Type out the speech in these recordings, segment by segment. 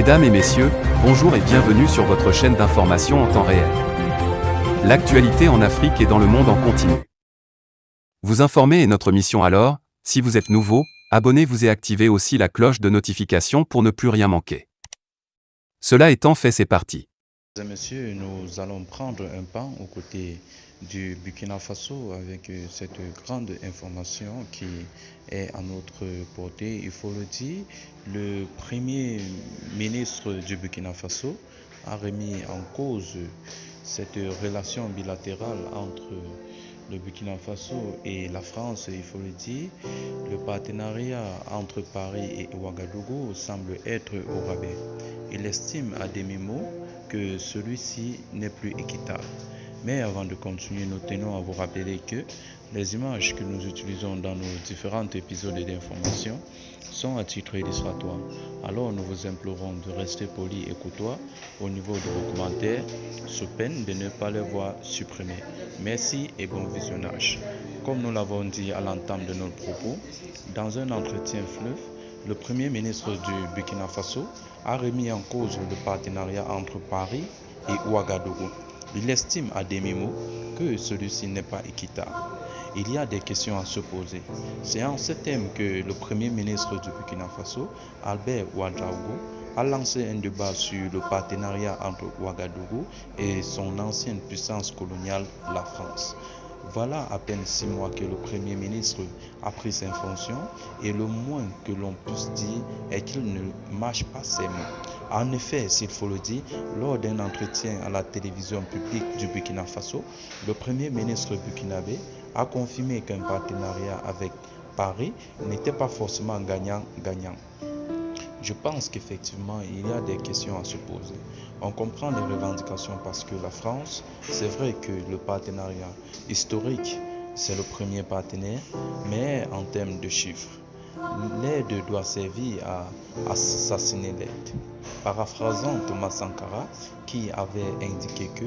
Mesdames et messieurs, bonjour et bienvenue sur votre chaîne d'information en temps réel. L'actualité en Afrique et dans le monde en continu. Vous informer est notre mission alors, si vous êtes nouveau, abonnez-vous et activez aussi la cloche de notification pour ne plus rien manquer. Cela étant fait, c'est parti. Mesdames et messieurs, nous allons prendre un pas aux côtés du Burkina Faso avec cette grande information qui est à notre portée. Il faut le dire, le premier ministre du Burkina Faso a remis en cause cette relation bilatérale entre le Burkina Faso et la France. Il faut le dire, le partenariat entre Paris et Ouagadougou semble être au rabais. Il estime à demi-mot que celui-ci n'est plus équitable. Mais avant de continuer, nous tenons à vous rappeler que les images que nous utilisons dans nos différents épisodes d'information sont à titre illustratoire. Alors nous vous implorons de rester polis et courtois au niveau de vos commentaires, sous peine de ne pas les voir supprimés. Merci et bon visionnage. Comme nous l'avons dit à l'entame de notre propos, dans un entretien fleuve, le Premier ministre du Burkina Faso a remis en cause le partenariat entre Paris et Ouagadougou. Il estime à demi-mot que celui-ci n'est pas équitable. Il y a des questions à se poser. C'est en ce thème que le Premier ministre du Burkina Faso, Albert Ouagadougou, a lancé un débat sur le partenariat entre Ouagadougou et son ancienne puissance coloniale, la France. Voilà à peine 6 mois que le Premier ministre a pris ses fonctions et le moins que l'on puisse dire est qu'il ne mâche pas ses mots. En effet, s'il faut le dire, lors d'un entretien à la télévision publique du Burkina Faso, le Premier ministre burkinabé a confirmé qu'un partenariat avec Paris n'était pas forcément gagnant-gagnant. Je pense qu'effectivement, il y a des questions à se poser. On comprend les revendications parce que la France, c'est vrai que le partenariat historique, c'est le premier partenaire, mais en termes de chiffres, l'aide doit servir à assassiner l'aide. Paraphrasant Thomas Sankara, qui avait indiqué que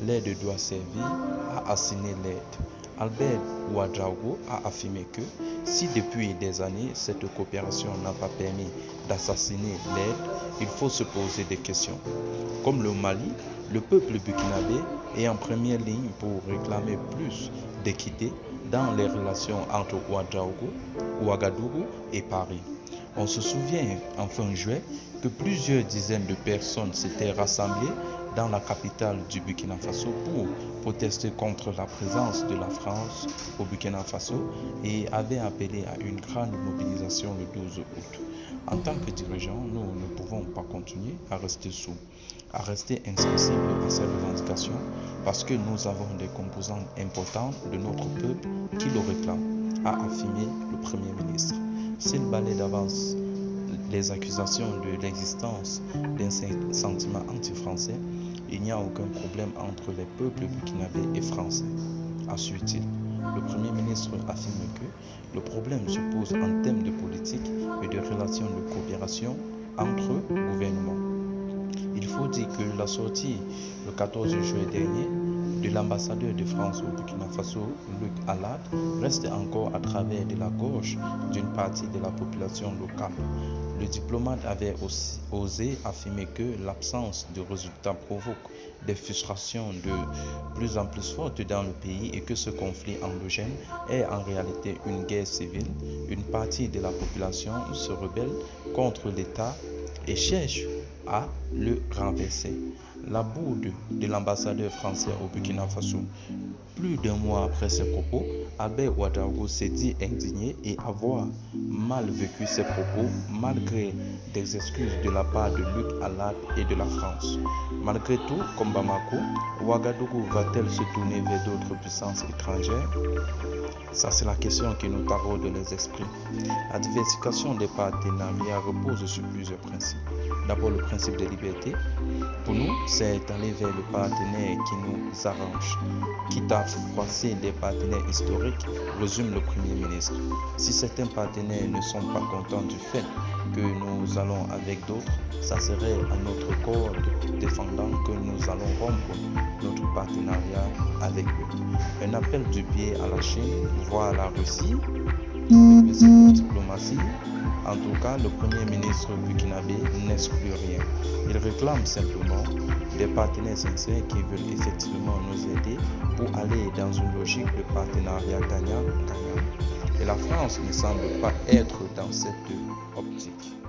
l'aide doit servir à assassiner l'aide. Albert Ouagadougou a affirmé que si depuis des années cette coopération n'a pas permis d'assassiner l'aide, il faut se poser des questions. Comme le Mali, le peuple burkinabé est en première ligne pour réclamer plus d'équité dans les relations entre Ouagadougou et Paris. On se souvient en fin juillet que plusieurs dizaines de personnes s'étaient rassemblées dans la capitale du Burkina Faso pour protester contre la présence de la France au Burkina Faso et avaient appelé à une grande mobilisation le 12 août. En tant que dirigeants, nous ne pouvons pas continuer à rester sourds, à rester insensibles à ces revendications parce que nous avons des composantes importantes de notre peuple qui le réclament, a affirmé le Premier ministre. S'il balaie d'avance les accusations de l'existence d'un sentiment anti-français, il n'y a aucun problème entre les peuples burkinabés et français, assure-t-il. Le Premier ministre affirme que le problème se pose en termes de politique et de relations de coopération entre gouvernements. Il faut dire que la sortie le 14 juillet dernier de l'ambassadeur de France au Burkina Faso, Luc Alad, reste encore à travers de la gorge d'une partie de la population locale. Le diplomate avait aussi osé affirmer que l'absence de résultats provoque des frustrations de plus en plus fortes dans le pays et que ce conflit endogène est en réalité une guerre civile. Une partie de la population se rebelle contre l'État et cherche à le renverser. La bourde de l'ambassadeur français au Burkina Faso. Plus d'un mois après ses propos, Albert Ouagadougou s'est dit indigné et avoir mal vécu ses propos malgré des excuses de la part de Luc Alad et de la France. Malgré tout, comme Bamako, Ouagadougou va-t-elle se tourner vers d'autres puissances étrangères? Ça, c'est la question qui nous taraude les esprits. La diversification des partenariats repose sur plusieurs principes. D'abord, le principe de liberté. Pour nous, c'est aller vers le partenaire qui nous arrange, quitte à froisser des partenaires historiques, résume le Premier ministre. Si certains partenaires ne sont pas contents du fait que nous allons avec d'autres, ça serait à notre corps défendant que nous allons rompre notre partenariat avec eux. Un appel du pied à la Chine, voire à la Russie, avec cette diplomatie. En tout cas, le Premier ministre burkinabé n'exclut rien. Il réclame simplement des partenaires sincères qui veulent effectivement nous aider pour aller dans une logique de partenariat gagnant-gagnant. Et la France ne semble pas être dans cette optique.